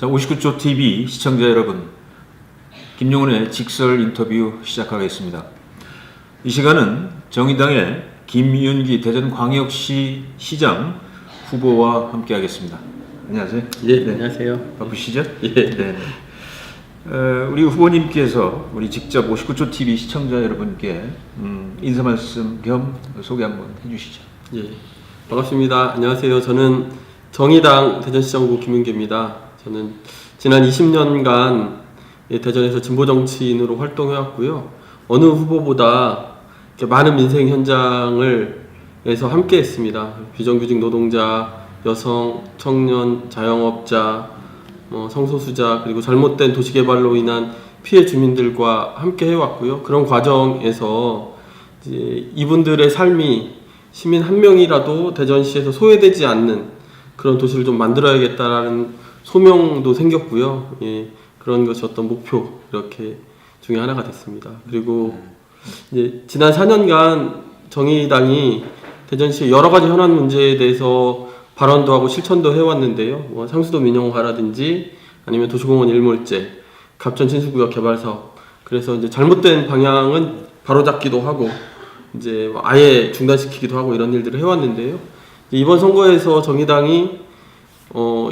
자, 59초 TV 시청자 여러분, 김용훈의 직설 인터뷰 시작하겠습니다. 이 시간은 정의당의 김윤기 대전광역시 시장 후보와 함께하겠습니다. 안녕하세요. 네, 안녕하세요. 바쁘시죠? 예. 네. 우리 후보님께서 우리 직접 59초 TV 시청자 여러분께 인사 말씀 겸 소개 한번 해주시죠. 예, 반갑습니다. 안녕하세요. 저는 정의당 대전시장 후보 김윤기입니다. 저는 지난 20년간 대전에서 진보 정치인으로 활동해왔고요. 어느 후보보다 많은 민생 현장에서 함께했습니다. 비정규직 노동자, 여성, 청년, 자영업자, 성소수자, 그리고 잘못된 도시개발로 인한 피해 주민들과 함께 해왔고요. 그런 과정에서 이제 이분들의 삶이 시민 한 명이라도 대전시에서 소외되지 않는 그런 도시를 좀 만들어야겠다라는 소명도 생겼고요. 예, 그런 것이 어떤 목표 이렇게 중에 하나가 됐습니다. 그리고 이제 지난 4년간 정의당이 대전시의 여러 가지 현안 문제에 대해서 발언도 하고 실천도 해왔는데요. 상수도 민영화라든지 아니면 도시공원 일몰제, 갑천 친수구역 개발 사업. 그래서 이제 잘못된 방향은 바로잡기도 하고 이제 아예 중단시키기도 하고 이런 일들을 해왔는데요. 이번 선거에서 정의당이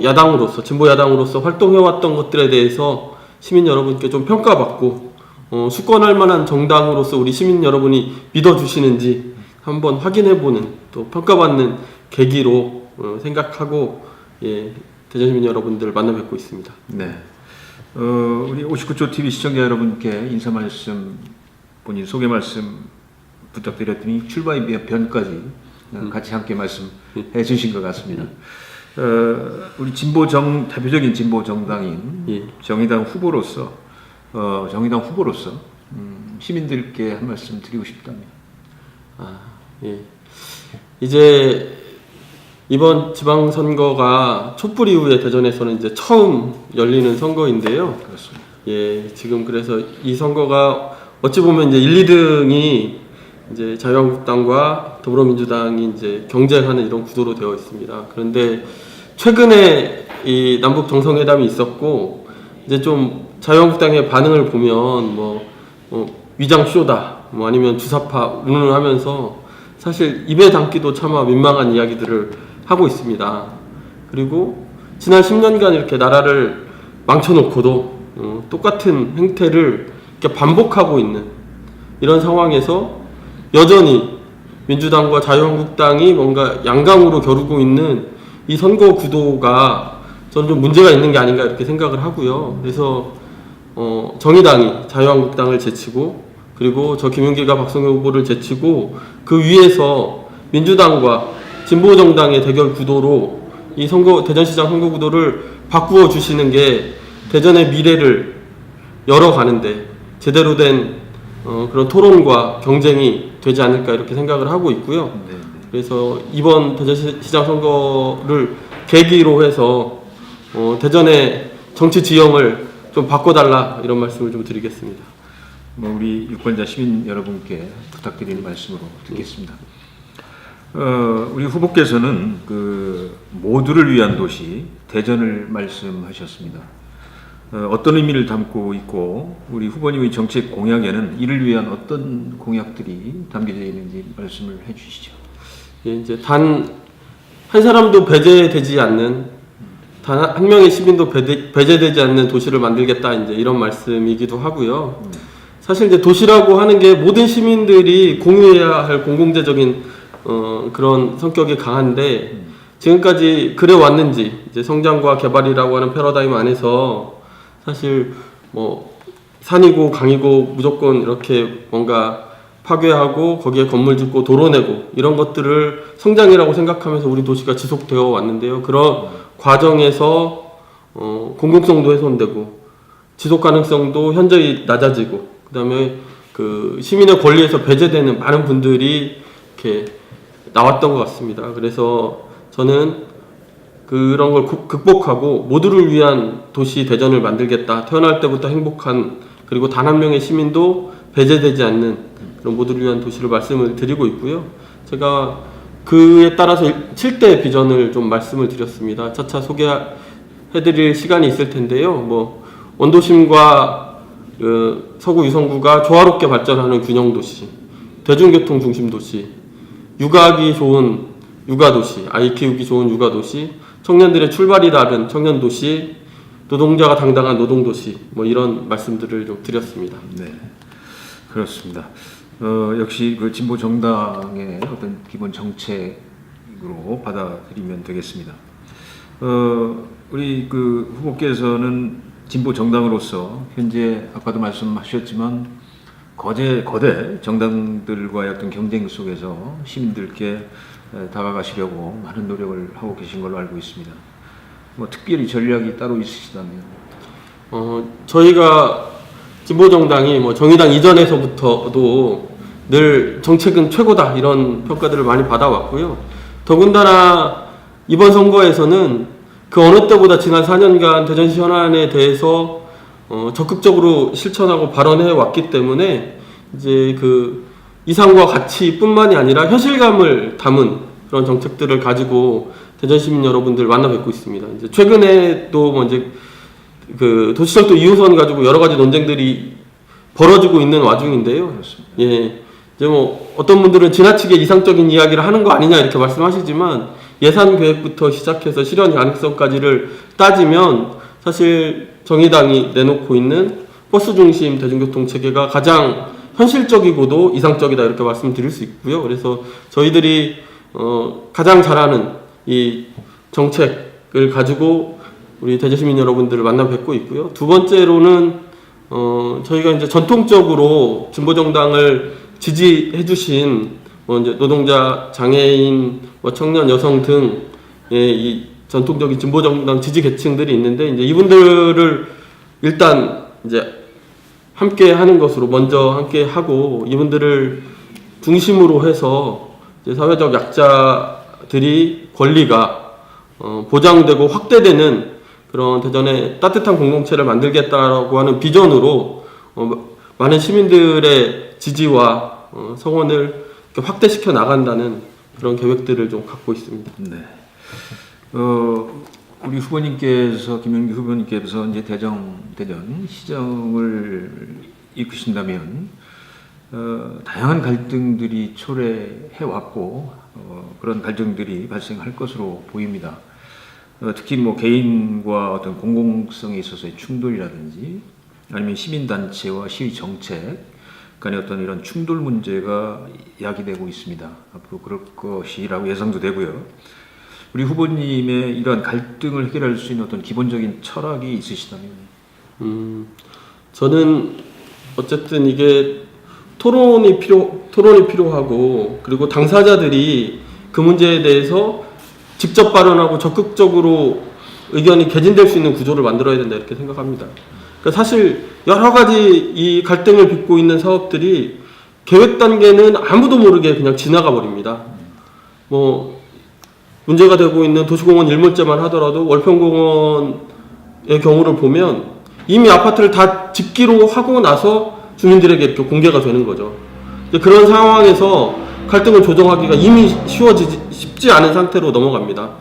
야당으로서 진보 야당으로서 활동해왔던 것들에 대해서 시민 여러분께 좀 평가받고 수권할 만한 정당으로서 우리 시민 여러분이 믿어주시는지 한번 확인해보는 또 평가받는 계기로 생각하고 대전 시민 여러분들을 만나 뵙고 있습니다. 네. 우리 59초 TV 시청자 여러분께 인사 말씀, 본인 소개 말씀 부탁드렸더니 출마의 변까지 같이 함께 말씀해 주신 것 같습니다. 우리 대표적인 진보 정당인 정의당 후보로서 시민들께 한 말씀 드리고 싶답니다. 이제 이번 지방선거가 촛불 이후에 대전에서는 이제 처음 열리는 선거인데요. 그렇습니다. 예, 지금 그래서 이 선거가 어찌 보면 이제 1, 2등이 이제 자유한국당과 더불어민주당이 이제 경쟁하는 이런 구도로 되어 있습니다. 그런데 최근에 이 남북 정상회담이 있었고 이제 좀 자유한국당의 반응을 보면 위장 쇼다, 아니면 주사파 운운하면서 사실 입에 담기도 차마 민망한 이야기들을 하고 있습니다. 그리고 지난 10년간 이렇게 나라를 망쳐놓고도 똑같은 행태를 이렇게 반복하고 있는 이런 상황에서 여전히 민주당과 자유한국당이 뭔가 양강으로 겨루고 있는 이 선거 구도가 저는 좀 문제가 있는 게 아닌가 이렇게 생각을 하고요. 그래서 정의당이 자유한국당을 제치고 그리고 저 김윤기가 박성현 후보를 제치고 그 위에서 민주당과 진보정당의 대결 구도로 이 대전시장 선거 구도를 바꾸어 주시는 게 대전의 미래를 열어가는데 제대로 된 그런 토론과 경쟁이 되지 않을까 이렇게 생각을 하고 있고요. 그래서 이번 대전시장 선거를 계기로 해서 대전의 정치 지형을 좀 바꿔달라 이런 말씀을 좀 드리겠습니다. 우리 유권자 시민 여러분께 부탁드리는 말씀으로 듣겠습니다. 우리 후보께서는 그 모두를 위한 도시 대전을 말씀하셨습니다. 어떤 의미를 담고 있고 우리 후보님의 정책 공약에는 이를 위한 어떤 공약들이 담겨져 있는지 말씀을 해주시죠. 예, 이제 단 한 사람도 배제되지 않는 단 한 명의 시민도 배제되지 않는 도시를 만들겠다 이제 이런 말씀이기도 하고요. 사실 이제 도시라고 하는 게 모든 시민들이 공유해야 할 공공재적인 그런 성격이 강한데 지금까지 그래 왔는지 이제 성장과 개발이라고 하는 패러다임 안에서 사실 산이고 강이고 무조건 이렇게 뭔가 파괴하고 거기에 건물 짓고 도로 내고 이런 것들을 성장이라고 생각하면서 우리 도시가 지속되어 왔는데요. 그런 과정에서 공공성도 훼손되고 지속 가능성도 현저히 낮아지고 그다음에 그 시민의 권리에서 배제되는 많은 분들이 이렇게 나왔던 것 같습니다. 그래서 저는 그런 걸 극복하고 모두를 위한 도시 대전을 만들겠다. 태어날 때부터 행복한 그리고 단 한 명의 시민도 배제되지 않는 그런 모두를 위한 도시를 말씀을 드리고 있고요. 제가 그에 따라서 7대 비전을 좀 말씀을 드렸습니다. 차차 소개할 해드릴 시간이 있을 텐데요. 뭐 원도심과 서구 유성구가 조화롭게 발전하는 균형 도시, 대중교통 중심 도시, 육아하기 좋은 육아 도시, 아이 키우기 좋은 육아 도시, 청년들의 출발이 다른 청년 도시, 노동자가 당당한 노동 도시, 뭐 이런 말씀들을 좀 드렸습니다. 네, 그렇습니다. 역시 그 진보 정당의 어떤 기본 정책으로 받아들이면 되겠습니다. 우리 그 후보께서는 진보 정당으로서 현재 아까도 말씀하셨지만 거대 정당들과의 어떤 경쟁 속에서 시민들께 다가가시려고 많은 노력을 하고 계신 걸로 알고 있습니다. 뭐 특별히 전략이 따로 있으시다면? 저희가 진보정당이 뭐 정의당 이전에서부터도 늘 정책은 최고다 이런 평가들을 많이 받아왔고요. 더군다나 이번 선거에서는 그 어느 때보다 지난 4년간 대전시 현안에 대해서 적극적으로 실천하고 발언해 왔기 때문에 이제 그 이상과 가치뿐만이 아니라 현실감을 담은 그런 정책들을 가지고 대전 시민 여러분들 만나 뵙고 있습니다. 이제 최근에 또 뭐 이제 그 도시철도 2호선 가지고 여러 가지 논쟁들이 벌어지고 있는 와중인데요. 그렇습니다. 예. 이제 뭐 어떤 분들은 지나치게 이상적인 이야기를 하는 거 아니냐 이렇게 말씀하시지만 예산 계획부터 시작해서 실현 가능성까지를 따지면 사실 정의당이 내놓고 있는 버스 중심 대중교통 체계가 가장 현실적이고도 이상적이다 이렇게 말씀드릴 수 있고요. 그래서 저희들이 가장 잘하는 이 정책을 가지고 우리 대전 시민 여러분들을 만나 뵙고 있고요. 두 번째로는 저희가 이제 전통적으로 진보정당을 지지해주신 이제 노동자, 장애인, 청년, 여성 등의 이 전통적인 진보정당 지지 계층들이 있는데 이제 이분들을 일단 이제 함께 하는 것으로 먼저 함께 하고 이분들을 중심으로 해서 이제 사회적 약자들이 권리가 보장되고 확대되는 그런 대전의 따뜻한 공동체를 만들겠다라고 하는 비전으로 많은 시민들의 지지와 성원을 확대시켜 나간다는 그런 계획들을 좀 갖고 있습니다. 네. 우리 후보님께서 김영규 후보님께서 이제 대전 시정을 이끄신다면 다양한 갈등들이 초래해 왔고 그런 갈등들이 발생할 것으로 보입니다. 특히 뭐 개인과 어떤 공공성에 있어서의 충돌이라든지 아니면 시민단체와 시위 정책 간의 어떤 이런 충돌 문제가 야기되고 있습니다. 앞으로 그럴 것이라고 예상도 되고요. 우리 후보님의 이러한 갈등을 해결할 수 있는 어떤 기본적인 철학이 있으시다면? 저는 어쨌든 이게 토론이 필요하고 그리고 당사자들이 그 문제에 대해서 직접 발언하고 적극적으로 의견이 개진될 수 있는 구조를 만들어야 된다 이렇게 생각합니다. 그러니까 사실 여러 가지 이 갈등을 빚고 있는 사업들이 계획 단계는 아무도 모르게 그냥 지나가 버립니다. 뭐 문제가 되고 있는 도시공원 일몰제만 하더라도 월평공원의 경우를 보면 이미 아파트를 다 짓기로 하고 나서 주민들에게 이렇게 공개가 되는 거죠. 그런 상황에서 갈등을 조정하기가 이미 쉽지 않은 상태로 넘어갑니다.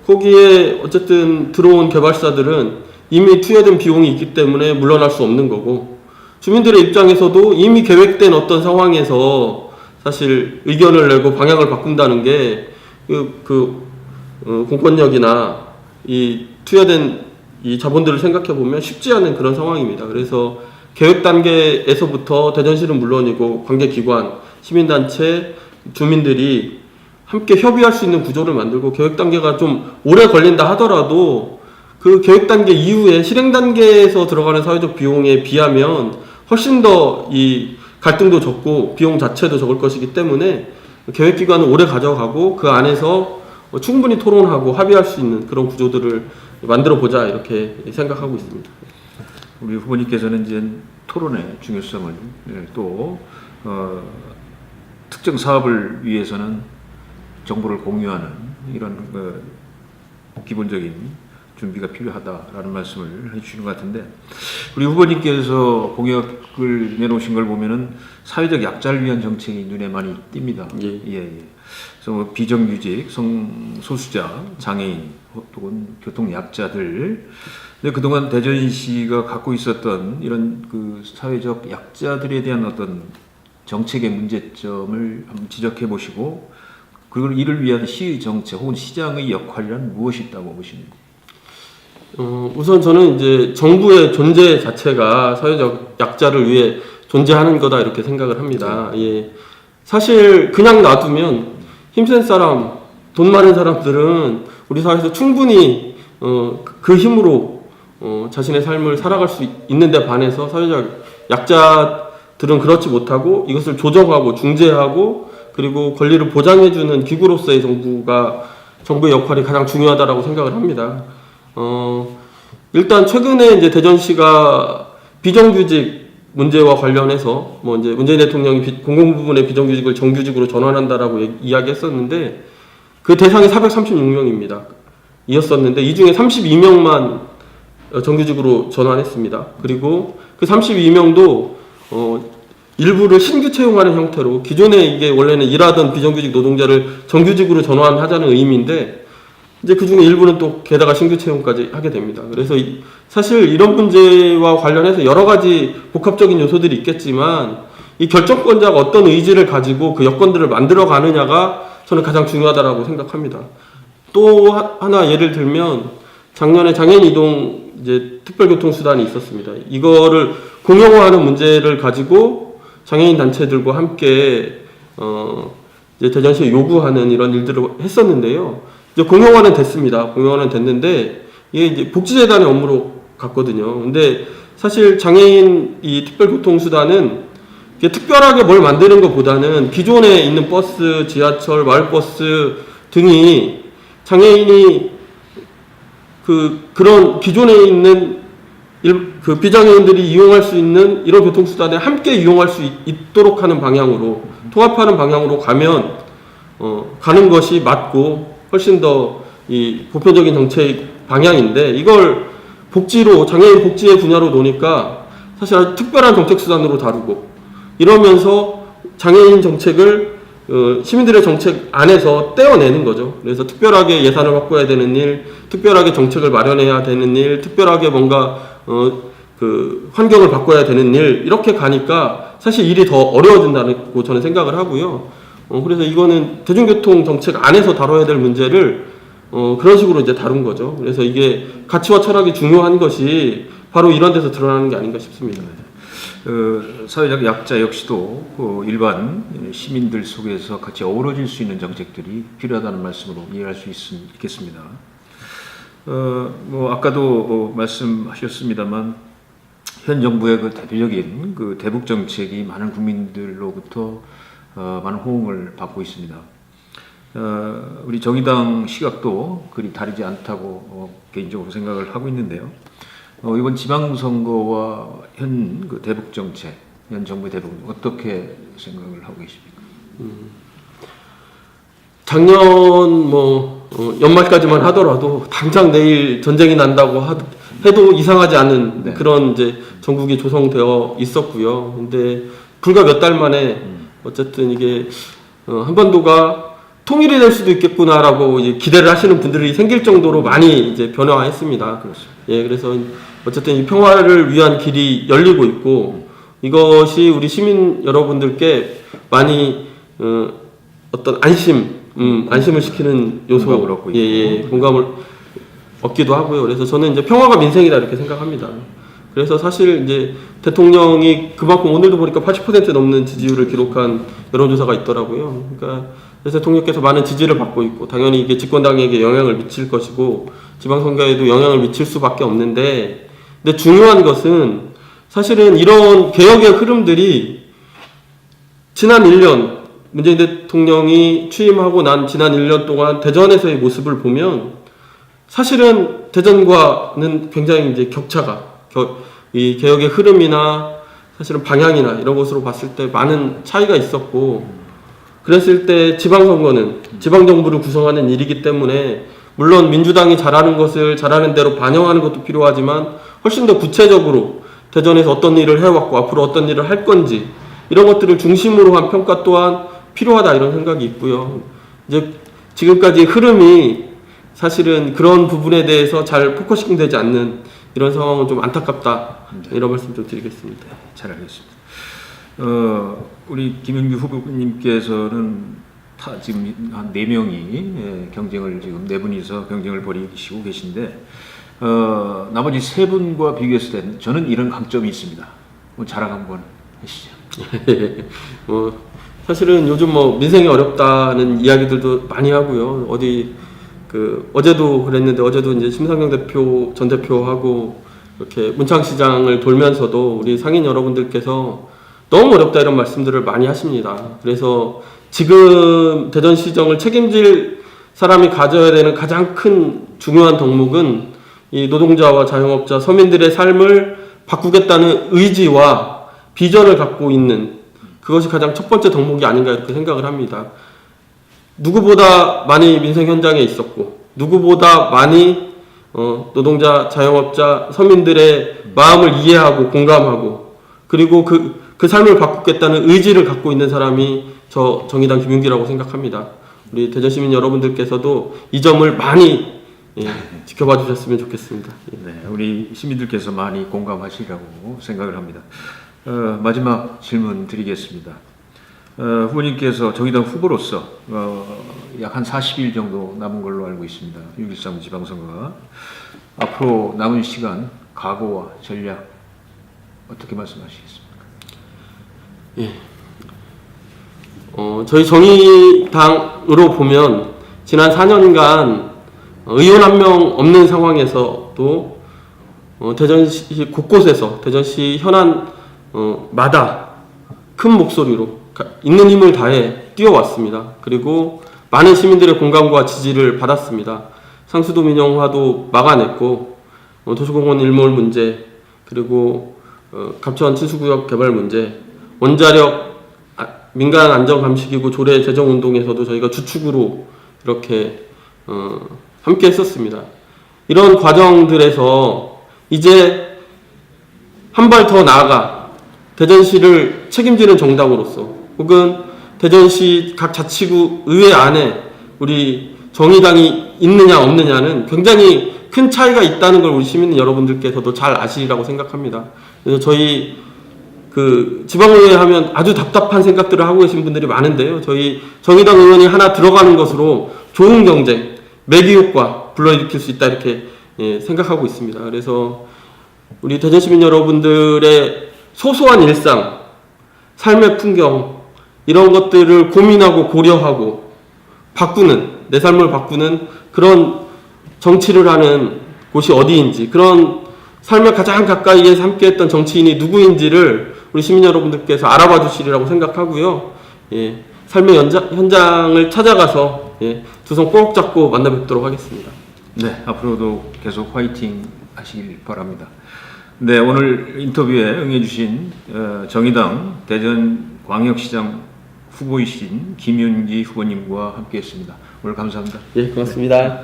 거기에 어쨌든 들어온 개발사들은 이미 투여된 비용이 있기 때문에 물러날 수 없는 거고 주민들의 입장에서도 이미 계획된 어떤 상황에서 사실 의견을 내고 방향을 바꾼다는 게 공권력이나 이 투여된 이 자본들을 생각해 보면 쉽지 않은 그런 상황입니다. 그래서 계획 단계에서부터 대전시는 물론이고 관계기관, 시민단체, 주민들이 함께 협의할 수 있는 구조를 만들고 계획 단계가 좀 오래 걸린다 하더라도 그 계획 단계 이후에 실행 단계에서 들어가는 사회적 비용에 비하면 훨씬 더 이 갈등도 적고 비용 자체도 적을 것이기 때문에 계획 기간을 오래 가져가고 그 안에서 충분히 토론하고 합의할 수 있는 그런 구조들을 만들어 보자 이렇게 생각하고 있습니다. 우리 후보님께서는 이제 토론의 중요성을 또 특정 사업을 위해서는 정보를 공유하는 이런 기본적인 준비가 필요하다라는 말씀을 해주시는 것 같은데, 우리 후보님께서 공약을 내놓으신 걸 보면은 사회적 약자를 위한 정책이 눈에 많이 띕니다. 예. 그래서 뭐 비정규직, 성소수자, 장애인, 혹은 교통 약자들. 근데 그동안 대전시가 갖고 있었던 이런 그 사회적 약자들에 대한 어떤 정책의 문제점을 한번 지적해 보시고, 그리고 이를 위한 시의 정책 혹은 시장의 역할이란 무엇이 있다고 보십니까? 우선 저는 이제 정부의 존재 자체가 사회적 약자를 위해 존재하는 거다 이렇게 생각을 합니다. 예. 사실 그냥 놔두면 힘센 사람, 돈 많은 사람들은 우리 사회에서 충분히 그 힘으로 자신의 삶을 살아갈 수 있는데 반해서 사회적 약자들은 그렇지 못하고 이것을 조정하고 중재하고 그리고 권리를 보장해주는 기구로서의 정부의 역할이 가장 중요하다라고 생각을 합니다. 일단 최근에 이제 대전시가 비정규직 문제와 관련해서 뭐 이제 문재인 대통령이 공공 부분의 비정규직을 정규직으로 전환한다라고 이야기했었는데 그 대상이 436명입니다. 이었었는데 이 중에 32명만 정규직으로 전환했습니다. 그리고 그 32명도 일부를 신규 채용하는 형태로 기존에 이게 원래는 일하던 비정규직 노동자를 정규직으로 전환하자는 의미인데 이제 그 중에 일부는 또 게다가 신규 채용까지 하게 됩니다. 그래서 사실 이런 문제와 관련해서 여러 가지 복합적인 요소들이 있겠지만 이 결정권자가 어떤 의지를 가지고 그 여건들을 만들어 가느냐가 저는 가장 중요하다라고 생각합니다. 또 하나 예를 들면 작년에 장애인 이동 이제 특별교통수단이 있었습니다. 이거를 공용화하는 문제를 가지고 장애인 단체들과 함께 이제 대전시에 요구하는 이런 일들을 했었는데요. 이제 공용화는 됐습니다. 공용화는 됐는데 이게 이제 복지재단의 업무로 갔거든요. 근데 사실 장애인 이 특별교통수단은 이게 특별하게 뭘 만드는 것보다는 기존에 있는 버스, 지하철, 마을버스 등이 장애인이 그런 기존에 있는 그 비장애인들이 이용할 수 있는 이런 교통수단에 함께 이용할 수 있도록 하는 방향으로 통합하는 방향으로 가면 가는 것이 맞고 훨씬 더 이 보편적인 정책 방향인데 이걸 복지로 장애인 복지의 분야로 놓으니까 사실 아주 특별한 정책 수단으로 다루고 이러면서 장애인 정책을 시민들의 정책 안에서 떼어내는 거죠. 그래서 특별하게 예산을 확보해야 되는 일, 특별하게 정책을 마련해야 되는 일, 특별하게 뭔가 그 환경을 바꿔야 되는 일 이렇게 가니까 사실 일이 더 어려워진다고 저는 생각을 하고요. 그래서 이거는 대중교통 정책 안에서 다뤄야 될 문제를 그런 식으로 이제 다룬 거죠. 그래서 이게 가치와 철학이 중요한 것이 바로 이런 데서 드러나는 게 아닌가 싶습니다. 사회적 약자 역시도 일반 시민들 속에서 같이 어우러질 수 있는 정책들이 필요하다는 말씀으로 이해할 수 있겠습니다. 뭐 아까도 말씀하셨습니다만 현 정부의 그 대표적인 그 대북 정책이 많은 국민들로부터 많은 호응을 받고 있습니다. 우리 정의당 시각도 그리 다르지 않다고 개인적으로 생각을 하고 있는데요. 이번 지방선거와 현 그 대북 정책, 현 정부의 대북 어떻게 생각을 하고 계십니까? 작년 연말까지만 하더라도 당장 내일 전쟁이 난다고 해도 이상하지 않은 네. 그런 이제 전국이 조성되어 있었고요. 근데 불과 몇 달 만에 어쨌든 이게 한반도가 통일이 될 수도 있겠구나라고 이제 기대를 하시는 분들이 생길 정도로 많이 이제 변화했습니다. 그렇습니다. 예, 그래서 어쨌든 이 평화를 위한 길이 열리고 있고 이것이 우리 시민 여러분들께 많이 어떤 안심을 시키는 요소, 공감을 얻고 있고. 공감을 얻기도 하고요. 그래서 저는 이제 평화가 민생이다 이렇게 생각합니다. 그래서 사실 이제 대통령이 그만큼 오늘도 보니까 80% 넘는 지지율을 기록한 여론조사가 있더라고요. 그러니까 대통령께서 많은 지지를 받고 있고 당연히 이게 집권당에게 영향을 미칠 것이고 지방선거에도 영향을 미칠 수밖에 없는데 근데 중요한 것은 사실은 이런 개혁의 흐름들이 지난 1년 문재인 대통령이 취임하고 난 지난 1년 동안 대전에서의 모습을 보면 사실은 대전과는 굉장히 이제 격차가 이 개혁의 흐름이나 사실은 방향이나 이런 것으로 봤을 때 많은 차이가 있었고 그랬을 때 지방선거는 지방정부를 구성하는 일이기 때문에 물론 민주당이 잘하는 것을 잘하는 대로 반영하는 것도 필요하지만 훨씬 더 구체적으로 대전에서 어떤 일을 해왔고 앞으로 어떤 일을 할 건지 이런 것들을 중심으로 한 평가 또한 필요하다 이런 생각이 있고요. 이제 지금까지 흐름이 사실은 그런 부분에 대해서 잘 포커싱 되지 않는 이런 상황은 좀 안타깝다 이런 말씀 좀 드리겠습니다. 잘 알겠습니다. 우리 김윤규 후보님께서는 지금 한 4명이 경쟁을 지금 4분이서 경쟁을 벌이시고 계신데 나머지 3분과 비교했을 때 저는 이런 강점이 있습니다. 자랑 한번 하시죠. 사실은 요즘 민생이 어렵다는 이야기들도 많이 하고요. 어제도 그랬는데 어제도 이제 심상정 대표 전 대표하고 이렇게 문창시장을 돌면서도 우리 상인 여러분들께서 너무 어렵다 이런 말씀들을 많이 하십니다. 그래서 지금 대전시정을 책임질 사람이 가져야 되는 가장 큰 중요한 덕목은 이 노동자와 자영업자, 서민들의 삶을 바꾸겠다는 의지와 비전을 갖고 있는 그것이 가장 첫 번째 덕목이 아닌가 이렇게 생각을 합니다. 누구보다 많이 민생 현장에 있었고 누구보다 많이 노동자, 자영업자, 서민들의 마음을 이해하고 공감하고 그리고 그 삶을 바꾸겠다는 의지를 갖고 있는 사람이 저 정의당 김윤기라고 생각합니다. 우리 대전시민 여러분들께서도 이 점을 많이 지켜봐 주셨으면 좋겠습니다. 네, 우리 시민들께서 많이 공감하시리라고 생각을 합니다. 마지막 질문 드리겠습니다. 후보님께서 정의당 후보로서 약 한 40일 정도 남은 걸로 알고 있습니다. 6.13 지방선거가. 앞으로 남은 시간 각오와 전략 어떻게 말씀하시겠습니까? 예. 저희 정의당으로 보면 지난 4년간 의원 한 명 없는 상황에서도 대전시 곳곳에서 대전시 현안 마다 큰 목소리로 있는 힘을 다해 뛰어왔습니다. 그리고 많은 시민들의 공감과 지지를 받았습니다. 상수도 민영화도 막아냈고 도시공원 일몰 문제 그리고 갑천 친수구역 개발 문제 원자력 민간 안전감시기구 조례 제정운동에서도 저희가 주축으로 이렇게 함께 했었습니다. 이런 과정들에서 이제 한 발 더 나아가 대전시를 책임지는 정당으로서 혹은 대전시 각 자치구 의회 안에 우리 정의당이 있느냐 없느냐는 굉장히 큰 차이가 있다는 걸 우리 시민 여러분들께서도 잘 아시리라고 생각합니다. 그래서 저희 지방의회 하면 아주 답답한 생각들을 하고 계신 분들이 많은데요. 저희 정의당 의원이 하나 들어가는 것으로 좋은 경쟁, 매기 효과 불러일으킬 수 있다 이렇게 생각하고 있습니다. 그래서 우리 대전시민 여러분들의 소소한 일상, 삶의 풍경 이런 것들을 고민하고 고려하고 바꾸는 내 삶을 바꾸는 그런 정치를 하는 곳이 어디인지 그런 삶에 가장 가까이에서 함께했던 정치인이 누구인지를 우리 시민 여러분들께서 알아봐 주시리라고 생각하고요. 삶의 현장을 찾아가서 두 손 꼭 잡고 만나 뵙도록 하겠습니다. 네, 앞으로도 계속 화이팅 하시길 바랍니다. 네, 오늘 인터뷰에 응해주신 정의당 대전광역시장 후보이신 김윤기 후보님과 함께했습니다. 오늘 감사합니다. 예, 고맙습니다.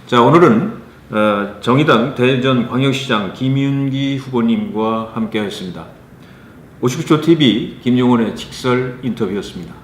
자, 오늘은 정의당 대전광역시장 김윤기 후보님과 함께했습니다. 59초 TV 김용원의 직설 인터뷰였습니다.